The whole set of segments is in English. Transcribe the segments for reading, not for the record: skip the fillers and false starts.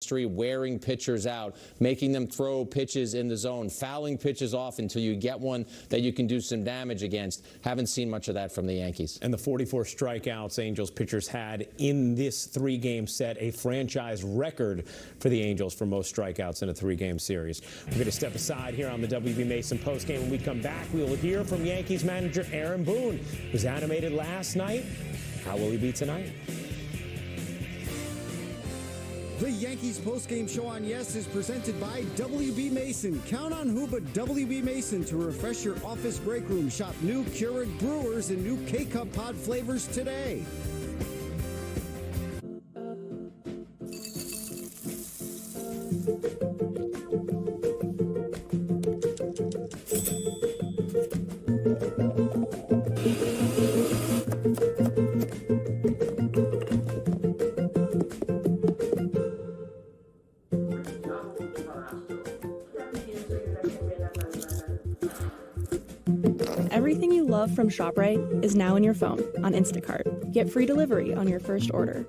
wearing pitchers out, making them throw pitches in the zone, fouling pitches off until you get one that you can do some damage against. Haven't seen much of that from the Yankees. And the 44 strikeouts Angels pitchers had in this three-game set, a franchise record for the Angels for most strikeouts in a three-game series. We're going to step aside here on the WB Mason postgame. When we come back, we will hear from Yankees manager Aaron Boone, who was animated last night. How will he be tonight? The Yankees postgame show on Yes is presented by WB Mason. Count on who but WB Mason to refresh your office break room. Shop new Keurig brewers and new K-Cup pod flavors today. Everything you love from ShopRite is now in your phone on Instacart. Get free delivery on your first order.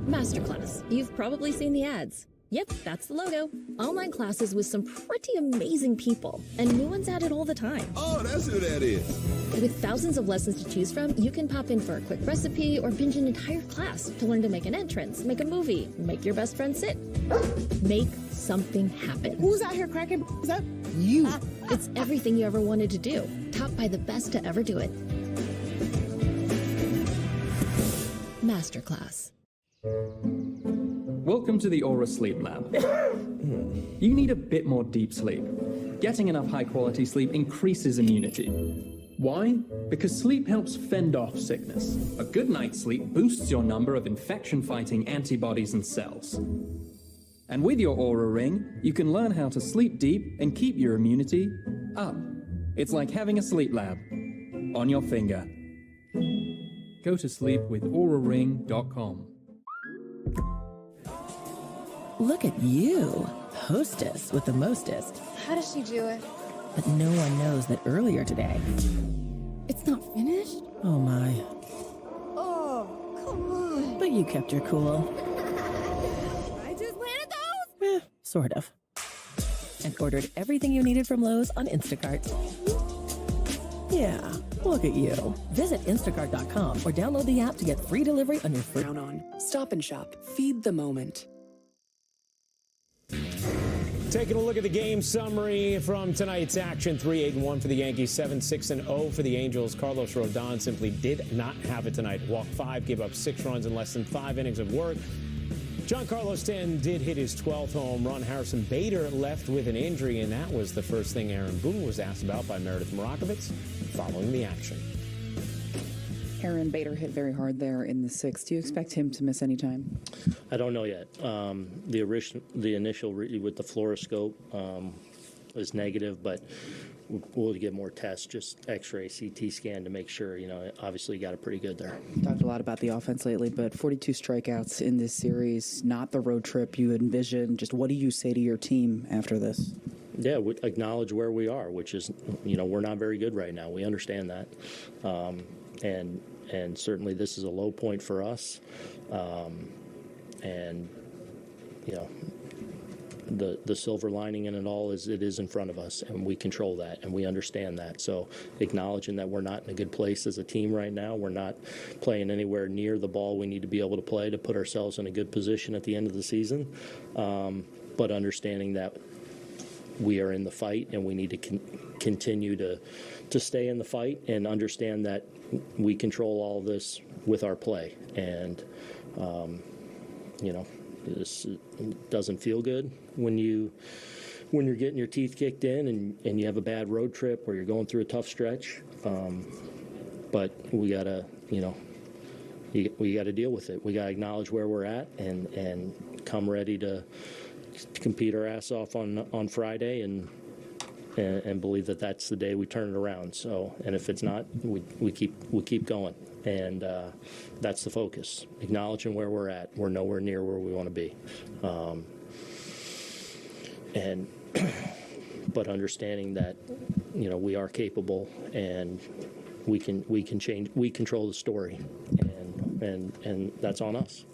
Masterclass. You've probably seen the ads. Yep, that's the logo. Online classes with some pretty amazing people, and new ones added all the time. Oh, that's who that is. With thousands of lessons to choose from, you can pop in for a quick recipe or binge an entire class to learn to make an entrance, make a movie, make your best friend sit. Make something happen. Who's out here cracking? Is that you? It's everything you ever wanted to do, taught by the best to ever do it. Masterclass. Welcome to the Aura Sleep Lab. You need a bit more deep sleep. Getting enough high-quality sleep increases immunity. Why? Because sleep helps fend off sickness. A good night's sleep boosts your number of infection-fighting antibodies and cells. And with your Aura Ring, you can learn how to sleep deep and keep your immunity up. It's like having a sleep lab on your finger. Go to sleep with auraring.com. Look at you, hostess with the mostest. How does she do it? But no one knows that earlier today... It's not finished? Oh my. Oh, come on. But you kept your cool. I just planted those? Sort of. And ordered everything you needed from Lowe's on Instacart. Yeah, look at you. Visit instacart.com or download the app to get free delivery on your first... On. Stop and Shop. Feed the moment. Taking a look at the game summary from tonight's action. 3-8-1 for the Yankees, 7-6-0 for the Angels. Carlos Rodon simply did not have it tonight. Walked 5, gave up 6 runs in less than 5 innings of work. Giancarlo Stanton did hit his 12th home run. Harrison Bader left with an injury, and that was the first thing Aaron Boone was asked about by Meredith Marakovitz following the action. Aaron Bader hit very hard there in the 6th. Do you expect him to miss any time? I don't know yet. The initial read with the fluoroscope was negative, but we'll get more tests, just X-ray, CT scan to make sure. Obviously you got it pretty good there. Talked a lot about the offense lately, but 42 strikeouts in this series, not the road trip you envisioned. Just what do you say to your team after this? Yeah, we acknowledge where we are, which is, we're not very good right now. We understand that. And certainly this is a low point for us. The silver lining in it all is it is in front of us, and we control that, and we understand that. So acknowledging that we're not in a good place as a team right now, we're not playing anywhere near the ball we need to be able to play to put ourselves in a good position at the end of the season, but understanding that we are in the fight, and we need to continue to stay in the fight and understand that we control all this with our play. And, this doesn't feel good when you're getting your teeth kicked in and you have a bad road trip or you're going through a tough stretch. But we gotta, we gotta deal with it. We gotta acknowledge where we're at and come ready to compete our ass off on Friday and believe that that's the day we turn it around. So, and if it's not, we keep going, and that's the focus. Acknowledging where we're at, we're nowhere near where we want to be, but understanding that we are capable and we can change. We control the story, and that's on us.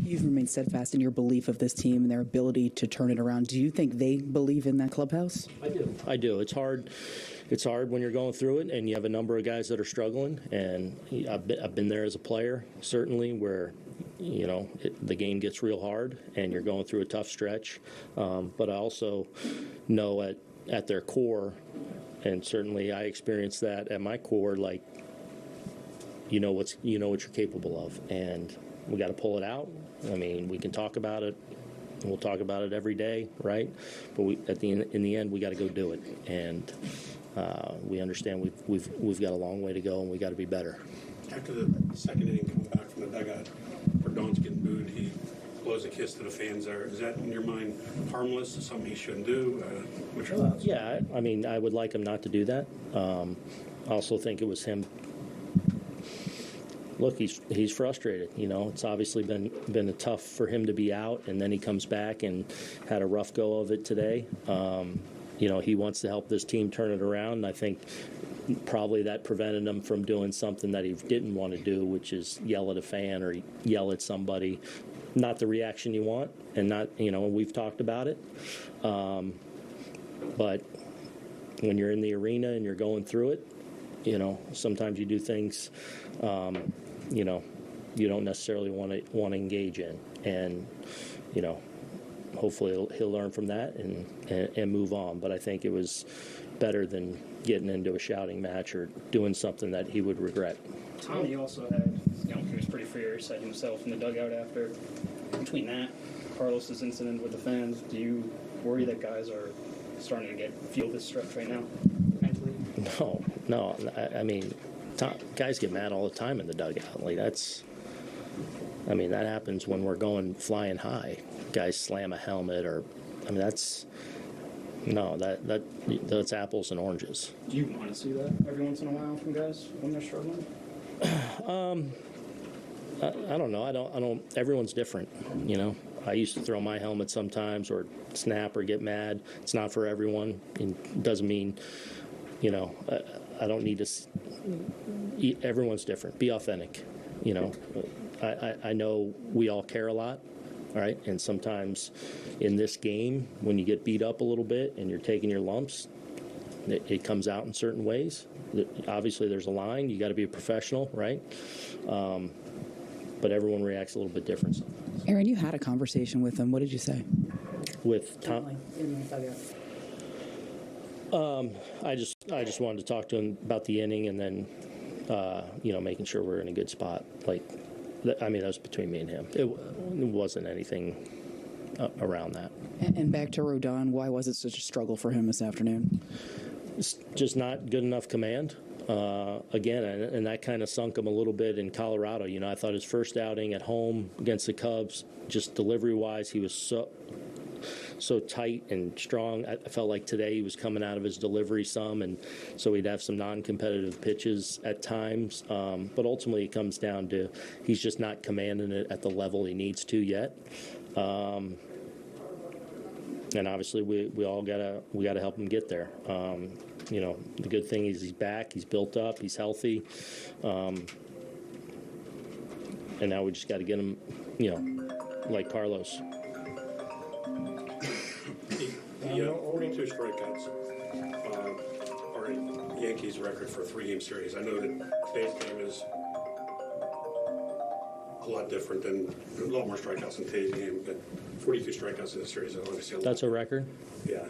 You've remained steadfast in your belief of this team and their ability to turn it around. Do you think they believe in that clubhouse? I do. It's hard. It's hard when you're going through it and you have a number of guys that are struggling. And I've been there as a player, certainly, where the game gets real hard and you're going through a tough stretch. But I also know at their core, and certainly I experienced that at my core, like you know what you're capable of, and we got to pull it out. I mean, we can talk about it. We'll talk about it every day, right? But in the end, we got to go do it, and we understand we've got a long way to go, and we got to be better. After the second inning, coming back from the dugout, Rodon's getting booed. He blows a kiss to the fans there. Is that, in your mind, harmless? Is something he shouldn't do? What's your thoughts? Yeah, I mean, I would like him not to do that. I also think it was him. Look, he's frustrated. It's obviously been tough for him to be out, and then he comes back and had a rough go of it today. He wants to help this team turn it around, and I think probably that prevented him from doing something that he didn't want to do, which is yell at a fan or yell at somebody. Not the reaction you want, and not, we've talked about it. But when you're in the arena and you're going through it, sometimes you do things, you don't necessarily want to engage in. And, hopefully he'll learn from that and move on. But I think it was better than getting into a shouting match or doing something that he would regret. Tommy also had, he was pretty furious at himself in the dugout after. Between that, Carlos's incident with the fans, do you worry that guys are starting to feel this stretch right now, mentally? No. I mean, guys get mad all the time in the dugout. Like that happens when we're going flying high. Guys slam a helmet, that's apples and oranges. Do you want to see that every once in a while from guys when they're struggling? I don't know. I don't. Everyone's different. I used to throw my helmet sometimes, or snap, or get mad. It's not for everyone. It doesn't mean, I don't need to. Everyone's different. Be authentic. I know we all care a lot. All right, and sometimes in this game, when you get beat up a little bit and you're taking your lumps, it comes out in certain ways. Obviously, there's a line. You got to be a professional, right? But everyone reacts a little bit different. Aaron, you had a conversation with him. What did you say? With Tom? I just wanted to talk to him about the inning, and then making sure we're in a good spot. That was between me and him. It wasn't anything around that. And back to Rodon, why was it such a struggle for him this afternoon? It's just not good enough command. Again, and that kind of sunk him a little bit in Colorado. I thought his first outing at home against the Cubs, just delivery-wise, he was so tight and strong. I felt like today he was coming out of his delivery some, and so he'd have some non-competitive pitches at times. But ultimately, it comes down to he's just not commanding it at the level he needs to yet. And obviously, we all gotta help him get there. The good thing is he's back, he's built up, he's healthy, and now we just got to get him, like Carlos. The 42 strikeouts are Yankees' record for a three-game series. I know that today's game is a lot different than a lot more strikeouts in today's game, but 42 strikeouts in the series is obviously a lot. That's a record? Yeah.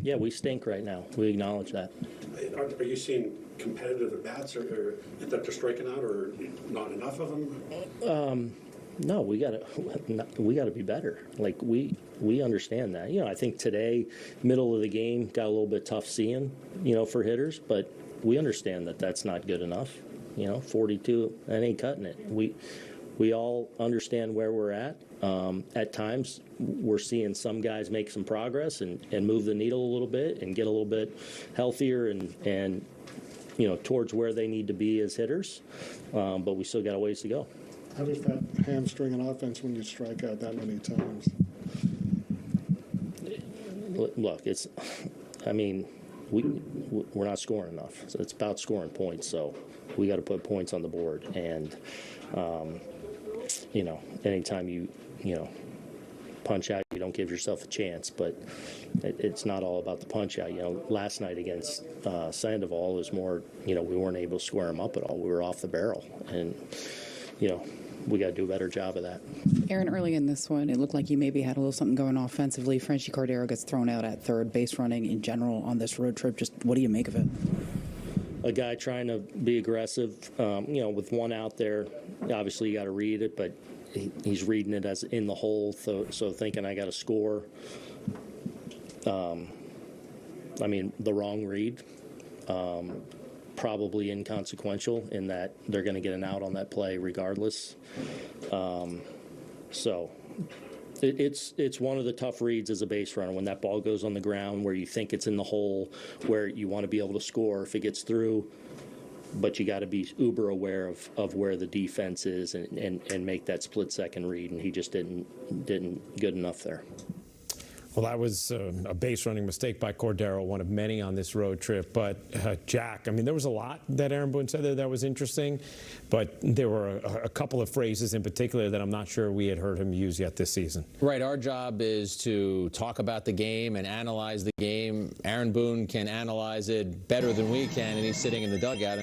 Yeah, we stink right now. We acknowledge that. Are you seeing competitive at bats, or that they're striking out, or not enough of them? No, we gotta be better. We understand that. I think today, middle of the game, got a little bit tough seeing, for hitters, but we understand that that's not good enough. 42, that ain't cutting it. We all understand where we're at. At times, we're seeing some guys make some progress and move the needle a little bit and get a little bit healthier and towards where they need to be as hitters. But we still got a ways to go. How does that hamstring an offense when you strike out that many times? Look, we're not scoring enough. So it's about scoring points. So we got to put points on the board. And anytime you punch out, you don't give yourself a chance. But it's not all about the punch out. Last night against Sandoval was more, we weren't able to square him up at all. We were off the barrel, and we got to do a better job of that. Aaron, early in this one, it looked like you maybe had a little something going offensively. Frenchie Cordero gets thrown out at third. Base running in general on this road trip, just what do you make of it? A guy trying to be aggressive, with one out there, obviously you got to read it, but he's reading it as in the hole, so thinking I got to score. The wrong read. Probably inconsequential in that they're going to get an out on that play regardless. So it's one of the tough reads as a base runner when that ball goes on the ground where you think it's in the hole, where you want to be able to score if it gets through, but you got to be uber aware of where the defense is and make that split-second read, and he just didn't good enough there. Well, that was a base running mistake by Cordero, one of many on this road trip. But, Jack, there was a lot that Aaron Boone said there that was interesting, but there were a couple of phrases in particular that I'm not sure we had heard him use yet this season. Right. Our job is to talk about the game and analyze the game. Aaron Boone can analyze it better than we can, and he's sitting in the dugout.